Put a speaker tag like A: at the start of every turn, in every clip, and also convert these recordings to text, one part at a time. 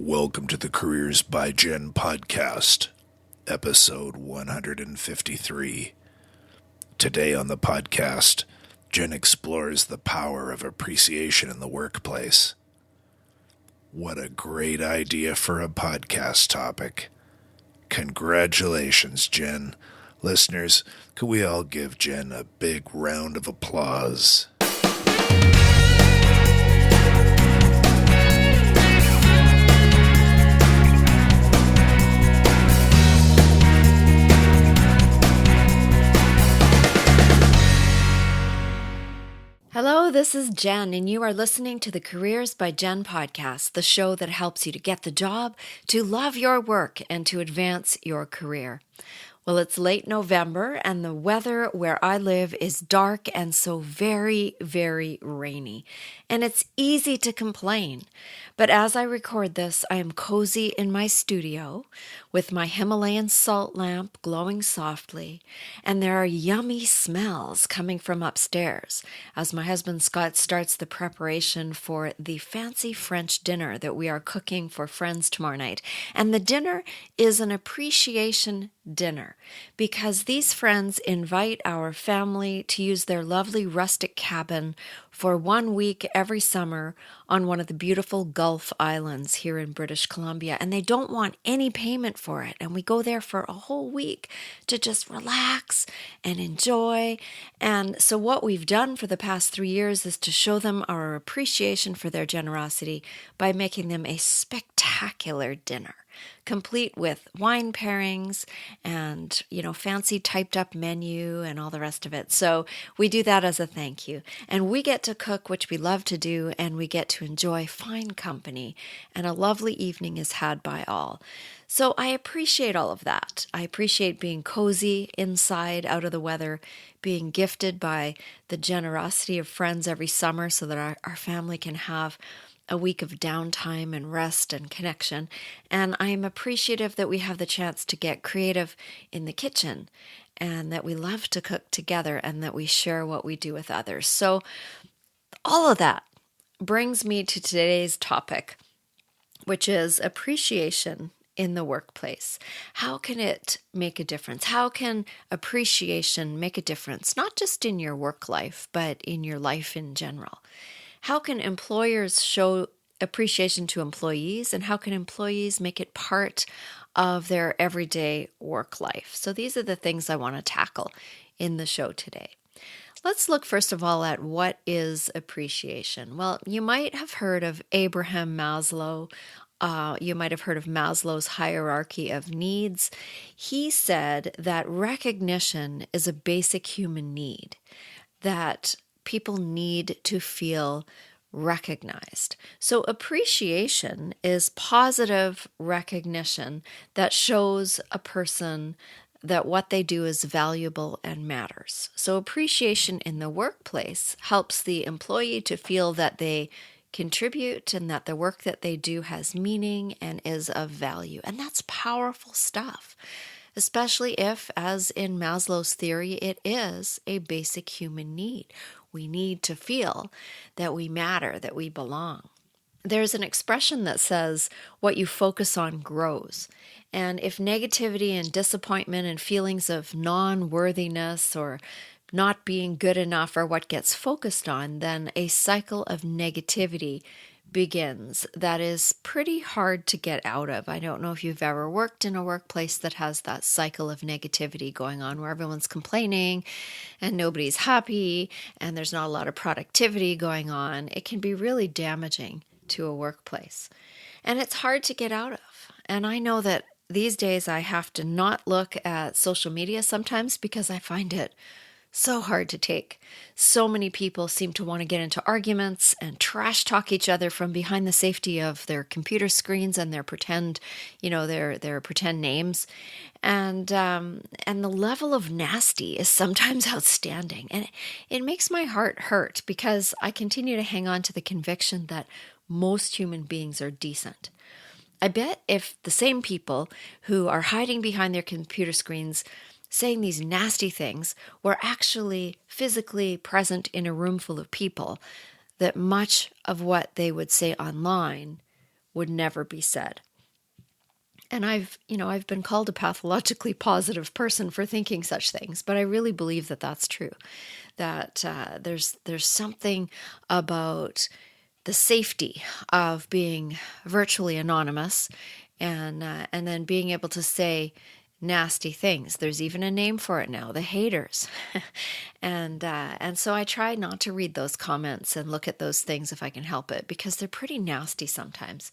A: Welcome to the Careers by Jen podcast, episode 153. Today on the podcast, Jen explores the power of appreciation in the workplace. What a great idea for a podcast topic. Congratulations, Jen. Listeners, could we all give Jen a big round of applause?
B: Hello, this is Jen, and you are listening to the Careers by Jen podcast, the show that helps you to get the job, to love your work, and to advance your career. Well, it's late November, and the weather where I live is dark and so very, very rainy. And it's easy to complain. But as I record this, I am cozy in my studio with my Himalayan salt lamp glowing softly, and there are yummy smells coming from upstairs as my husband Scott starts the preparation for the fancy French dinner that we are cooking for friends tomorrow night. And the dinner is an appreciation dinner because these friends invite our family to use their lovely rustic cabin for 1 week every summer on one of the beautiful Gulf Islands here in British Columbia, and they don't want any payment for it. And we go there for a whole week to just relax and enjoy. And so what we've done for the past 3 years is to show them our appreciation for their generosity by making them a spectacular dinner, complete with wine pairings and, fancy typed up menu and all the rest of it. So we do that as a thank you. And we get to cook, which we love to do, and we get to enjoy fine company, and a lovely evening is had by all. So I appreciate all of that. I appreciate being cozy inside, out of the weather, being gifted by the generosity of friends every summer so that our family can have a week of downtime and rest and connection. And I am appreciative that we have the chance to get creative in the kitchen and that we love to cook together and that we share what we do with others. So all of that brings me to today's topic, which is appreciation in the workplace. How can it make a difference? How can appreciation make a difference, not just in your work life, but in your life in general? How can employers show appreciation to employees, and how can employees make it part of their everyday work life? So these are the things I want to tackle in the show today. Let's look first of all at what is appreciation. Well, you might have heard of Abraham Maslow. You might have heard of Maslow's hierarchy of needs. He said that recognition is a basic human need, that people need to feel recognized. So appreciation is positive recognition that shows a person that what they do is valuable and matters. So appreciation in the workplace helps the employee to feel that they contribute and that the work that they do has meaning and is of value. And that's powerful stuff, especially if, as in Maslow's theory, it is a basic human need. We need to feel that we matter, that we belong. There's an expression that says, what you focus on grows. And if negativity and disappointment and feelings of non-worthiness or not being good enough are what gets focused on, then a cycle of negativity begins that is pretty hard to get out of. I don't know if you've ever worked in a workplace that has that cycle of negativity going on where everyone's complaining and nobody's happy and there's not a lot of productivity going on. It can be really damaging to a workplace, and it's hard to get out of. And I know that these days I have to not look at social media sometimes because I find it so hard to take. So many people seem to want to get into arguments and trash talk each other from behind the safety of their computer screens and their pretend, their pretend names. And the level of nasty is sometimes outstanding. And it makes my heart hurt because I continue to hang on to the conviction that most human beings are decent. I bet if the same people who are hiding behind their computer screens saying these nasty things were actually physically present in a room full of people, that much of what they would say online would never be said. And I've been called a pathologically positive person for thinking such things, but I really believe that that's true. That there's something about the safety of being virtually anonymous, and then being able to say nasty things. There's even a name for it now, the haters. And so I try not to read those comments and look at those things if I can help it, because they're pretty nasty sometimes.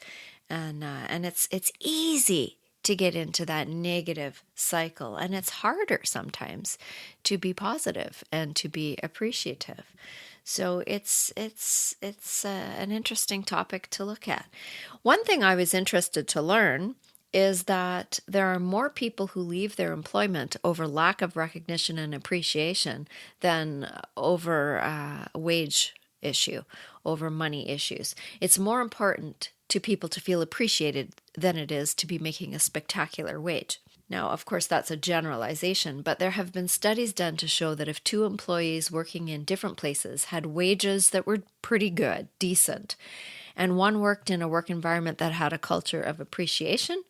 B: And it's easy to get into that negative cycle, and it's harder sometimes to be positive and to be appreciative. So it's an interesting topic to look at. One thing I was interested to learn is that there are more people who leave their employment over lack of recognition and appreciation than over a wage issue, over money issues. It's more important to people to feel appreciated than it is to be making a spectacular wage. Now, of course, that's a generalization, but there have been studies done to show that if two employees working in different places had wages that were pretty good, decent, and one worked in a work environment that had a culture of appreciation,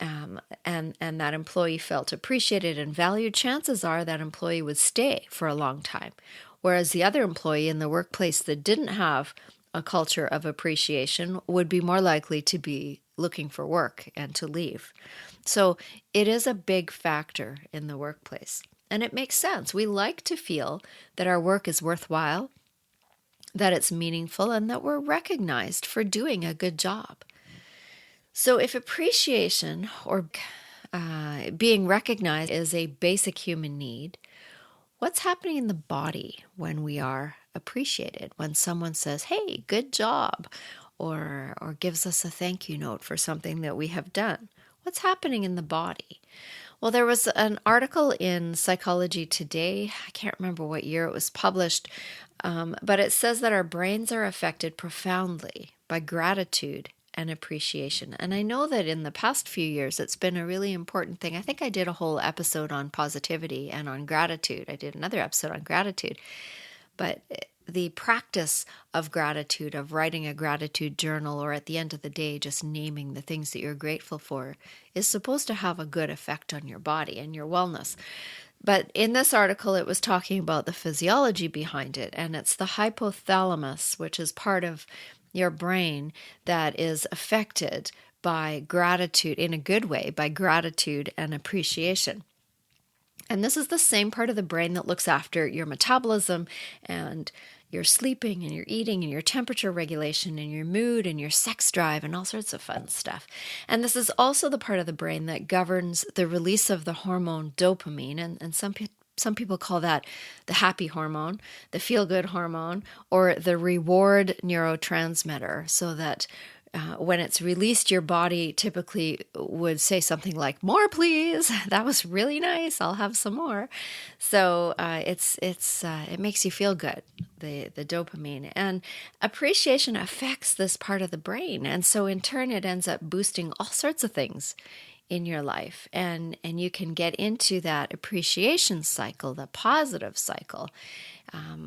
B: and that employee felt appreciated and valued, chances are that employee would stay for a long time. Whereas the other employee in the workplace that didn't have a culture of appreciation would be more likely to be looking for work and to leave. So it is a big factor in the workplace. And it makes sense. We like to feel that our work is worthwhile, that it's meaningful, and that we're recognized for doing a good job. So if appreciation or being recognized is a basic human need, what's happening in the body when we are appreciated? When someone says, "Hey, good job," or gives us a thank you note for something that we have done? What's happening in the body? Well, there was an article in Psychology Today. I can't remember what year it was published, but it says that our brains are affected profoundly by gratitude and appreciation. And I know that in the past few years, it's been a really important thing. I think I did a whole episode on positivity and on gratitude. I did another episode on gratitude. But the practice of gratitude, of writing a gratitude journal, or at the end of the day, just naming the things that you're grateful for, is supposed to have a good effect on your body and your wellness. But in this article, it was talking about the physiology behind it, and it's the hypothalamus, which is part of your brain that is affected by gratitude, in a good way, by gratitude and appreciation. And this is the same part of the brain that looks after your metabolism and your sleeping and your eating and your temperature regulation and your mood and your sex drive and all sorts of fun stuff. And this is also the part of the brain that governs the release of the hormone dopamine. And some people call that the happy hormone, the feel-good hormone, or the reward neurotransmitter, so that when it's released, your body typically would say something like, "More, please. That was really nice. I'll have some more." So it makes you feel good, the dopamine. And appreciation affects this part of the brain. And so in turn, it ends up boosting all sorts of things in your life. And you can get into that appreciation cycle, the positive cycle,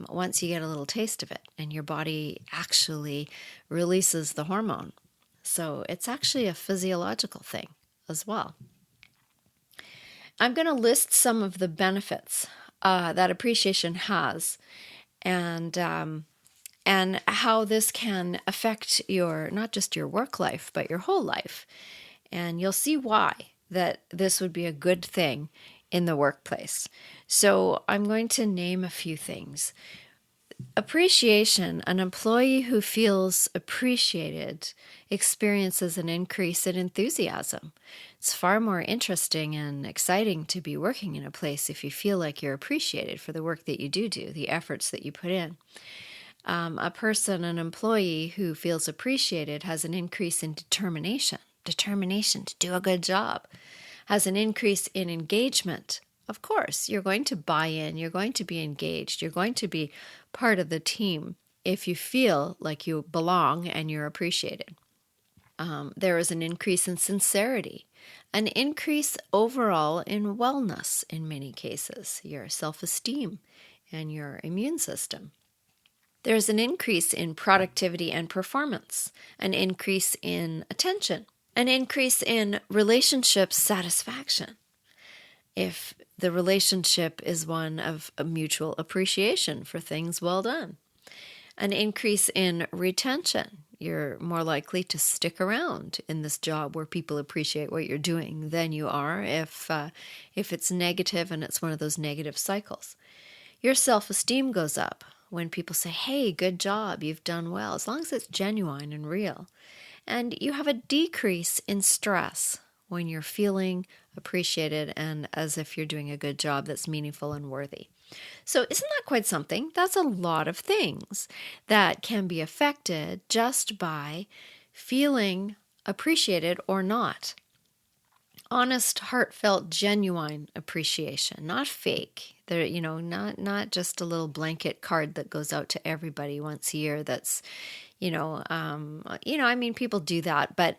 B: once you get a little taste of it and your body actually releases the hormone. So it's actually a physiological thing as well. I'm going to list some of the benefits that appreciation has, and how this can affect your, not just your work life, but your whole life. And you'll see why that this would be a good thing in the workplace. So I'm going to name a few things. Appreciation. An employee who feels appreciated experiences an increase in enthusiasm. It's far more interesting and exciting to be working in a place if you feel like you're appreciated for the work that you do, the efforts that you put in. An employee who feels appreciated has an increase in determination to do a good job, has an increase in engagement. Of course, you're going to buy in, you're going to be engaged, you're going to be part of the team if you feel like you belong and you're appreciated. There is an increase in sincerity, an increase overall in wellness in many cases, your self-esteem and your immune system. There's an increase in productivity and performance, an increase in attention, an increase in relationship satisfaction. If the relationship is one of a mutual appreciation for things well done, an increase in retention. You're more likely to stick around in this job where people appreciate what you're doing than you are if it's negative and it's one of those negative cycles. Your self-esteem goes up when people say, hey, good job, you've done well, as long as it's genuine and real. And you have a decrease in stress when you're feeling appreciated and as if you're doing a good job that's meaningful and worthy. So isn't that quite something? That's a lot of things that can be affected just by feeling appreciated or not. Honest, heartfelt, genuine appreciation, not fake. There, not just a little blanket card that goes out to everybody once a year. That's, people do that, but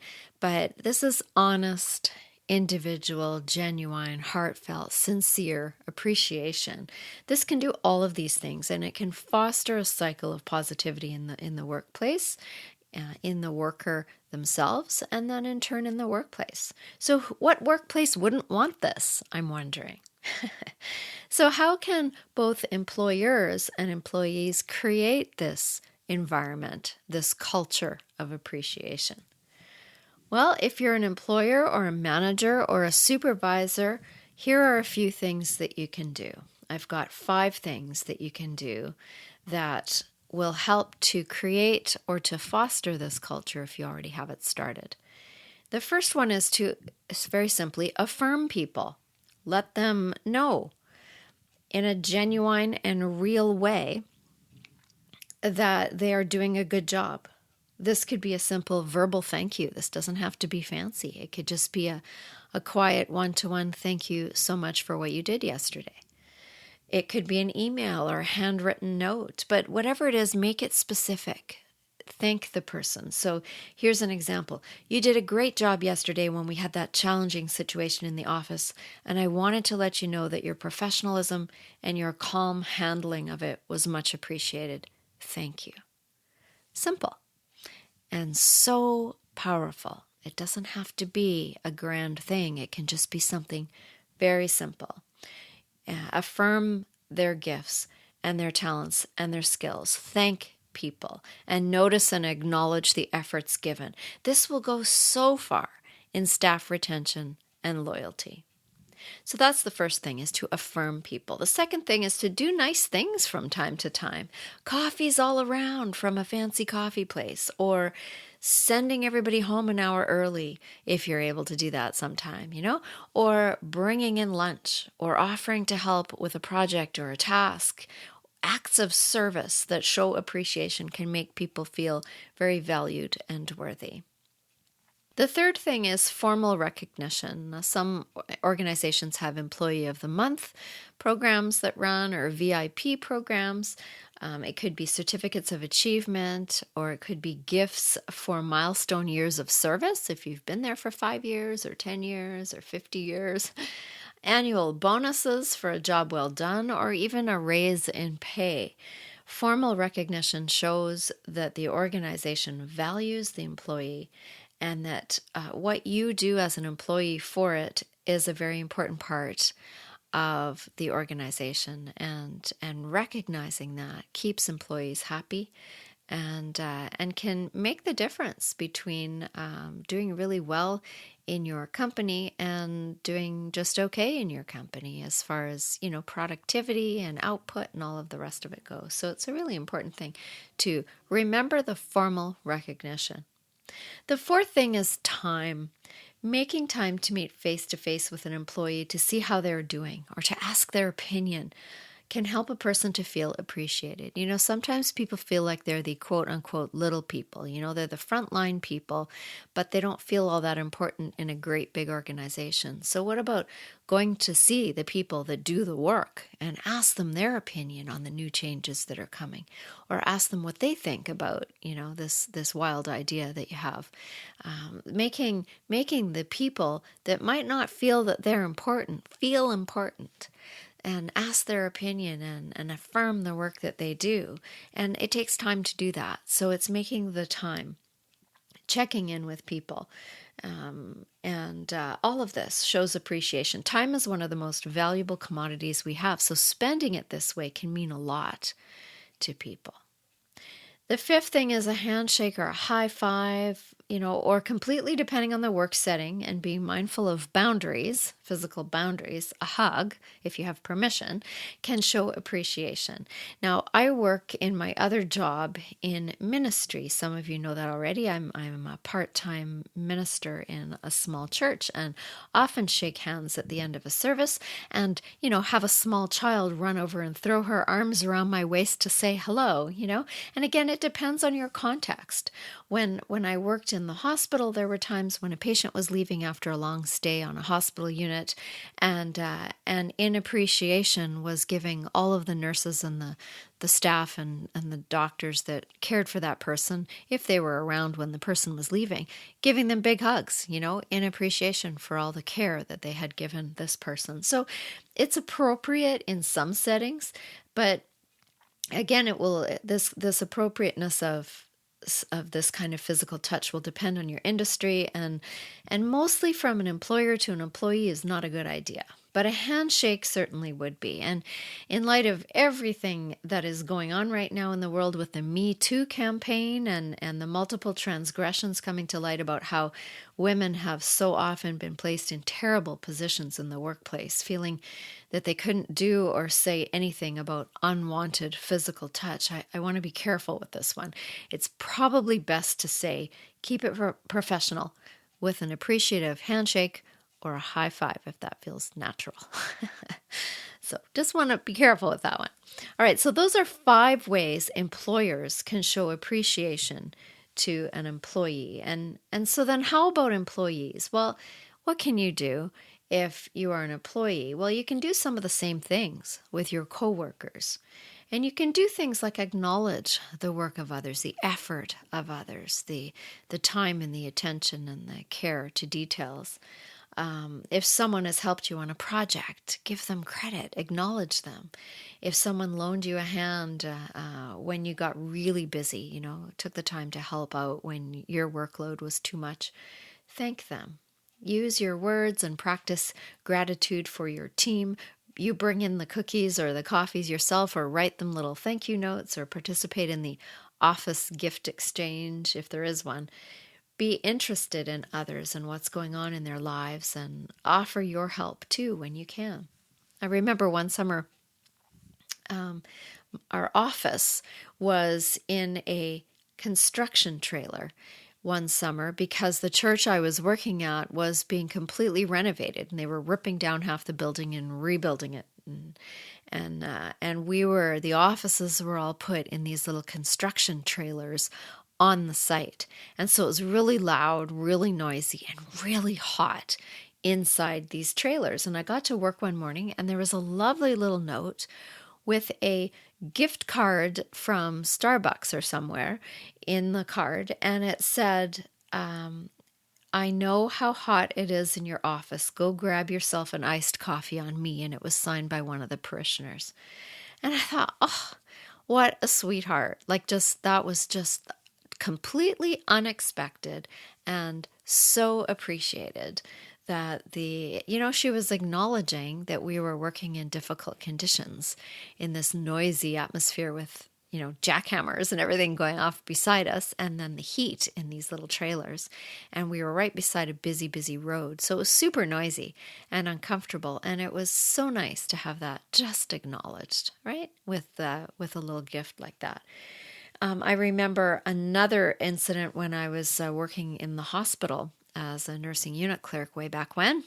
B: this is honest, individual, genuine, heartfelt, sincere appreciation. This can do all of these things, and it can foster a cycle of positivity in the workplace, in the worker themselves, and then in turn in the workplace. So what workplace wouldn't want this, I'm wondering? So how can both employers and employees create this environment, this culture of appreciation? Well, if you're an employer or a manager or a supervisor, here are a few things that you can do. I've got 5 things that you can do that will help to create or to foster this culture if you already have it started. The first one is very simply affirm people. Let them know in a genuine and real way that they are doing a good job. This could be a simple verbal thank you. This doesn't have to be fancy. It could just be a quiet one-to-one thank you so much for what you did yesterday. It could be an email or a handwritten note, but whatever it is, make it specific. Thank the person. So here's an example. You did a great job yesterday when we had that challenging situation in the office, and I wanted to let you know that your professionalism and your calm handling of it was much appreciated. Thank you. Simple. And so powerful. It doesn't have to be a grand thing. It can just be something very simple. Affirm their gifts and their talents and their skills. Thank people and notice and acknowledge the efforts given. This will go so far in staff retention and loyalty. So that's the first thing, is to affirm people. The second thing is to do nice things from time to time. Coffees all around from a fancy coffee place, or sending everybody home an hour early if you're able to do that sometime, or bringing in lunch, or offering to help with a project or a task. Acts of service that show appreciation can make people feel very valued and worthy. The third thing is formal recognition. Some organizations have Employee of the Month programs that run, or VIP programs. It could be certificates of achievement, or it could be gifts for milestone years of service, if you've been there for 5 years or 10 years or 50 years. Annual bonuses for a job well done, or even a raise in pay. Formal recognition shows that the organization values the employee, and that what you do as an employee for it is a very important part of the organization, and recognizing that keeps employees happy and can make the difference between doing really well in your company and doing just okay in your company as far as, productivity and output and all of the rest of it goes. So it's a really important thing to remember the formal recognition. The fourth thing is time. Making time to meet face-to-face with an employee to see how they're doing or to ask their opinion can help a person to feel appreciated. Sometimes people feel like they're the quote-unquote little people. They're the frontline people, but they don't feel all that important in a great big organization. So what about going to see the people that do the work and ask them their opinion on the new changes that are coming, or ask them what they think about, this wild idea that you have. Making the people that might not feel that they're important feel important. and ask their opinion and affirm the work that they do. And it takes time to do that. So it's making the time, checking in with people. And all of this shows appreciation. Time is one of the most valuable commodities we have. So spending it this way can mean a lot to people. The fifth thing is a handshake or a high five, or completely depending on the work setting and being mindful of boundaries, physical boundaries, a hug, if you have permission, can show appreciation. Now, I work in my other job in ministry. Some of you know that already. I'm a part-time minister in a small church and often shake hands at the end of a service and, have a small child run over and throw her arms around my waist to say hello, And again, it depends on your context. When I worked in the hospital, there were times when a patient was leaving after a long stay on a hospital unit, and in appreciation was giving all of the nurses and the staff and the doctors that cared for that person, if they were around when the person was leaving, giving them big hugs, in appreciation for all the care that they had given this person. So it's appropriate in some settings, but again, it will this appropriateness of this kind of physical touch will depend on your industry, and mostly from an employer to an employee is not a good idea. But a handshake certainly would be. And in light of everything that is going on right now in the world with the Me Too campaign and the multiple transgressions coming to light about how women have so often been placed in terrible positions in the workplace, feeling that they couldn't do or say anything about unwanted physical touch, I want to be careful with this one. It's probably best to say, keep it professional with an appreciative handshake or a high five if that feels natural. So just want to be careful with that one. All right, so those are 5 ways employers can show appreciation to an employee. And so then how about employees? Well, what can you do if you are an employee? Well, you can do some of the same things with your coworkers. And you can do things like acknowledge the work of others, the effort of others, the time and the attention and the care to details. If someone has helped you on a project, give them credit, acknowledge them. If someone loaned you a hand when you got really busy, took the time to help out when your workload was too much, thank them. Use your words and practice gratitude for your team. You bring in the cookies or the coffees yourself, or write them little thank you notes, or participate in the office gift exchange if there is one. Be interested in others and what's going on in their lives, and offer your help too when you can. I remember one summer, our office was in a construction trailer one summer because the church I was working at was being completely renovated, and they were ripping down half the building and rebuilding it. And the offices were all put in these little construction trailers on the site. And so it was really loud, really noisy, and really hot inside these trailers. And I got to work one morning, and there was a lovely little note with a gift card from Starbucks or somewhere in the card. And it said, I know how hot it is in your office. Go grab yourself an iced coffee on me. And it was signed by one of the parishioners. And I thought, oh, what a sweetheart. That was just completely unexpected and so appreciated that she was acknowledging that we were working in difficult conditions in this noisy atmosphere with, jackhammers and everything going off beside us, and then the heat in these little trailers. And we were right beside a busy, busy road. So it was super noisy and uncomfortable. And it was so nice to have that just acknowledged, right? With a little gift like that. I remember another incident when I was working in the hospital as a nursing unit clerk way back when.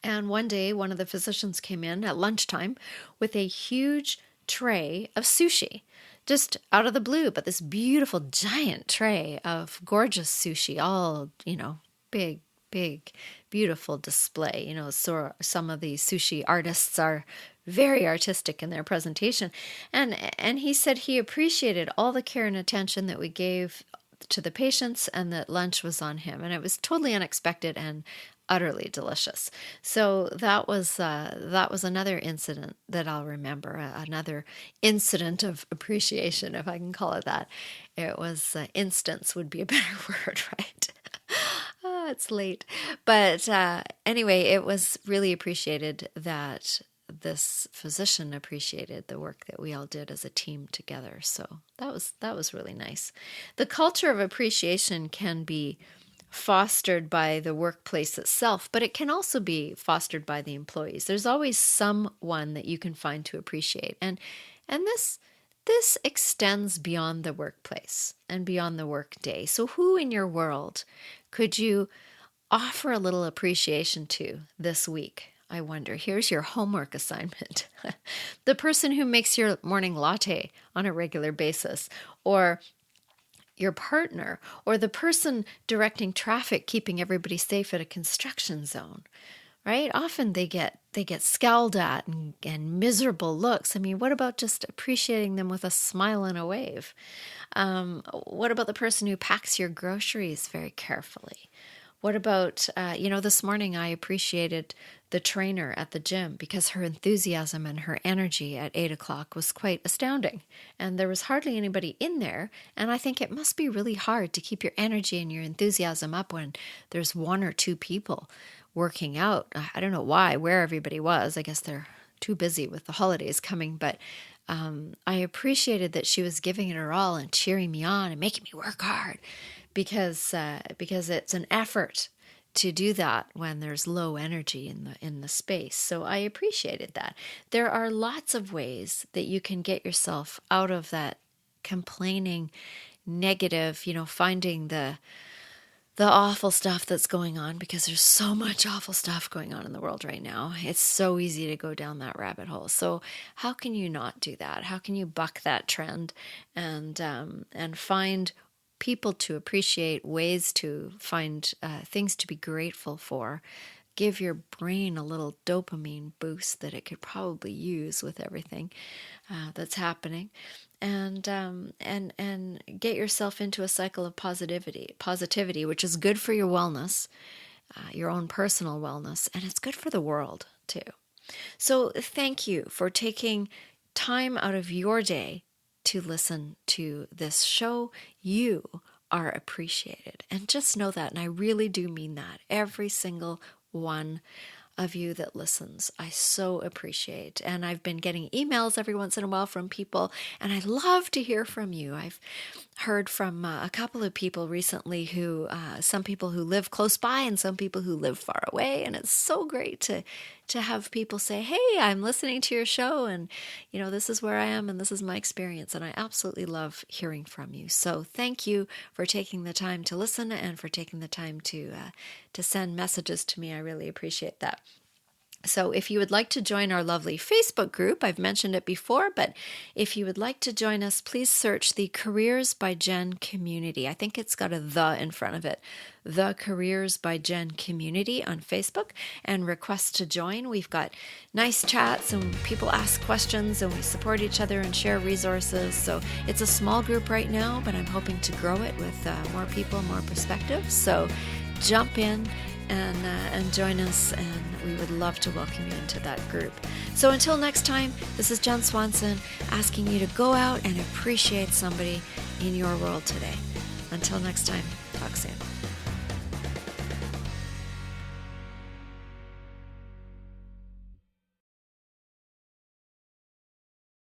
B: And one day, one of the physicians came in at lunchtime with a huge tray of sushi, just out of the blue, but this beautiful giant tray of gorgeous sushi, all, big, beautiful display. So some of the sushi artists are very artistic in their presentation. And he said he appreciated all the care and attention that we gave to the patients and that lunch was on him. And it was totally unexpected and utterly delicious. So that was another incident that I'll remember, another incident of appreciation, if I can call it that. It was instance would be a better word, right? It's late. But anyway, it was really appreciated that this physician appreciated the work that we all did as a team together. So that was really nice. The culture of appreciation can be fostered by the workplace itself, but it can also be fostered by the employees. There's always someone that you can find to appreciate. And this extends beyond the workplace and beyond the work day. So who in your world could you offer a little appreciation to this week? I wonder. Here's your homework assignment. The person who makes your morning latte on a regular basis, or your partner, or the person directing traffic, keeping everybody safe at a construction zone, right? Often they get scowled at and miserable looks. I mean, what about just appreciating them with a smile and a wave? What about the person who packs your groceries very carefully? What about, this morning I appreciated the trainer at the gym because her enthusiasm and her energy at 8 o'clock was quite astounding. And there was hardly anybody in there. And I think it must be really hard to keep your energy and your enthusiasm up when there's one or two people working out. I don't know where everybody was. I guess they're too busy with the holidays coming. But I appreciated that she was giving it her all and cheering me on and making me work hard. Because it's an effort to do that when there's low energy in the space. So I appreciated that. There are lots of ways that you can get yourself out of that complaining, negative, finding the awful stuff that's going on, because there's so much awful stuff going on in the world right now. It's so easy to go down that rabbit hole. So how can you not do that? How can you buck that trend and find people to appreciate, ways to find things to be grateful for, give your brain a little dopamine boost that it could probably use with everything that's happening, and get yourself into a cycle of positivity, which is good for your wellness, your own personal wellness, and it's good for the world too. So thank you for taking time out of your day to listen to this show. You are appreciated. And just know that. And I really do mean that. Every single one of you that listens, I so appreciate. And I've been getting emails every once in a while from people, and I love to hear from you. I've heard from a couple of people recently some people who live close by and some people who live far away. And it's so great to have people say, hey, I'm listening to your show, and this is where I am and this is my experience. And I absolutely love hearing from you. So thank you for taking the time to listen and for taking the time to send messages to me. I really appreciate that. So if you would like to join our lovely Facebook group, I've mentioned it before, but if you would like to join us, please search the Careers by Jen community. I think it's got a "the" in front of it. The Careers by Jen community on Facebook, and request to join. We've got nice chats and people ask questions and we support each other and share resources. So it's a small group right now, but I'm hoping to grow it with more people, more perspectives. So jump in and join us, and we would love to welcome you into that group. So until next time, this is Jen Swanson asking you to go out and appreciate somebody in your world today. Until next time, talk soon.